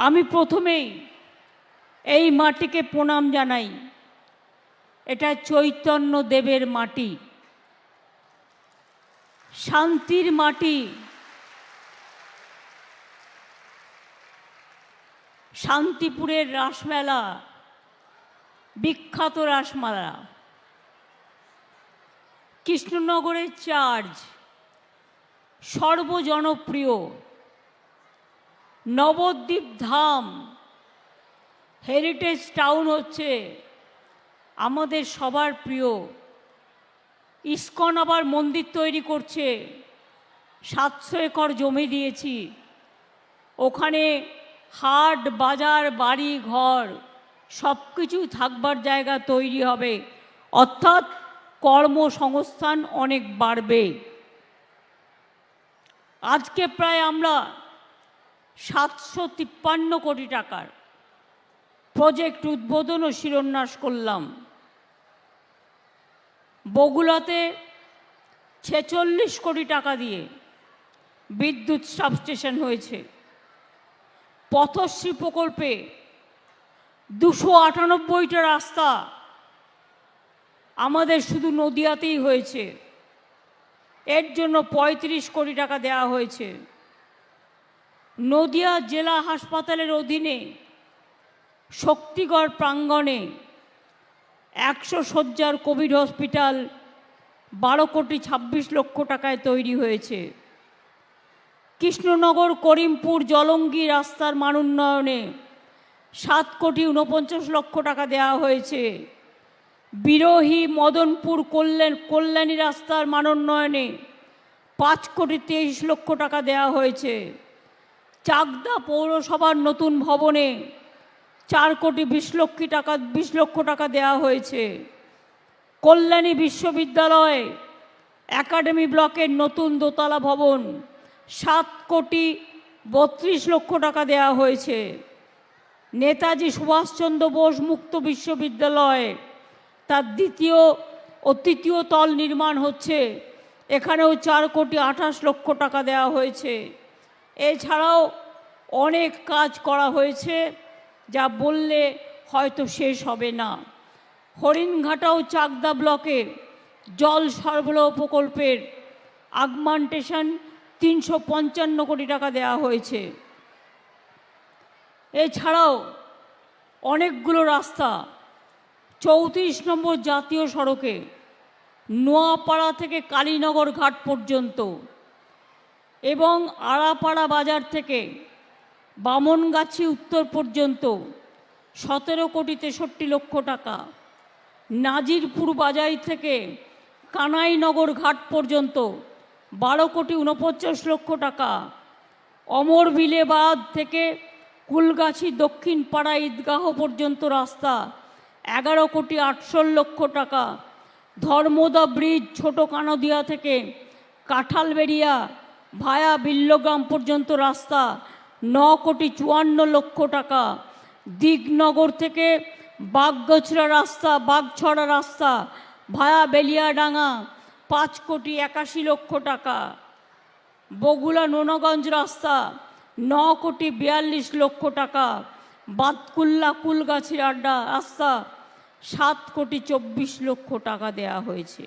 আমি প্রথমেই এই মাটিকে প্রণাম জানাই। এটা চৈতন্য দেবের মাটি, শান্তির মাটি। শান্তিপুরের রাসমেলা, বিখ্যাত রাসমেলা, কৃষ্ণনগরের চার্চ, সর্বজনপ্রিয় নবদ্বীপ ধাম, হেরিটেজ টাউন হচ্ছে আমাদের সবার প্রিয়। ইস্কন আবার মন্দির তৈরি করছে, 700 একর জমি দিয়েছি, ওখানে হাট বাজার বাড়ি ঘর সব কিছু থাকবার জায়গা তৈরি হবে, অর্থাৎ কর্মসংস্থান অনেক বাড়বে। আজকে প্রায় আমরা 753 কোটি টাকার প্রজেক্ট উদ্বোধন ও শিলান্যাস করলাম। বগুড়াতে 46 কোটি টাকা দিয়ে বিদ্যুৎ সাবস্টেশন হয়েছে। পথশ্রী প্রকল্পে 298টা রাস্তা আমাদের শুধু নদিয়াতেই হয়েছে, এর জন্য 35 কোটি টাকা দেওয়া হয়েছে। নদিয়া জেলা হাসপাতালের অধীনে শক্তিগড় প্রাঙ্গণে 100 শয্যার কোভিড হসপিটাল 12 কোটি 26 লক্ষ টাকায় তৈরি হয়েছে। কৃষ্ণনগর করিমপুর জলঙ্গি রাস্তার মান উন্নয়নে 7 কোটি 49 লক্ষ টাকা দেওয়া হয়েছে। বিরোহী মদনপুর কল্যাণী রাস্তার মান উন্নয়নে 5 কোটি 23 লক্ষ টাকা দেওয়া হয়েছে। চাকদা পৌরসভার নতুন ভবনে 4 কোটি 20 লক্ষ টাকা দেওয়া হয়েছে। কল্যাণী বিশ্ববিদ্যালয় একাডেমি ব্লকের নতুন দোতলা ভবন 7 কোটি 32 লক্ষ টাকা দেওয়া হয়েছে। নেতাজি সুভাষচন্দ্র বোস মুক্ত বিশ্ববিদ্যালয় তার দ্বিতীয় ও তৃতীয় তল নির্মাণ হচ্ছে, এখানেও 4 কোটি 28 লক্ষ টাকা দেওয়া হয়েছে। এছাড়াও অনেক কাজ করা হয়েছে যা বললে হয়তো শেষ হবে না। হরিণঘাটা ও চাকদা ব্লকে জল সরবরাহ প্রকল্পের আগমেন্টেশন 355 কোটি টাকা দেওয়া হয়েছে। এছাড়াও অনেকগুলো রাস্তা 34 নম্বর জাতীয় সড়কে নোয়াপাড়া থেকে কালীনগর ঘাট পর্যন্ত এবং আড়াপাড়া বাজার থেকে বামনগাছি উত্তর পর্যন্ত 17 কোটি 63 লক্ষ টাকা। নাজিরপুর বাজার থেকে কানাইনগর ঘাট পর্যন্ত 12 কোটি 49 লক্ষ টাকা। অমরবিলে বাঁধ থেকে কুলগাছি দক্ষিণ পাড়া ঈদগাহ পর্যন্ত রাস্তা 11 কোটি 68 লক্ষ টাকা। ধর্মদা ব্রিজ ছোট কানদিয়া থেকে কাঁঠালবেড়িয়া ভায়া বিল্লগ্রাম পর্যন্ত রাস্তা 9 কোটি 54 লক্ষ টাকা। দিগনগর থেকে বাগছড়া রাস্তা ভায়া বেলিয়াডাঙ্গা 5 কোটি 81 লক্ষ টাকা। বগুড়া নোনাগঞ্জ রাস্তা 9 কোটি 42 লক্ষ টাকা। বাতকুল্লা কুলগাছির আড্ডা রাস্তা 7 কোটি 24 লক্ষ টাকা দেওয়া হয়েছে।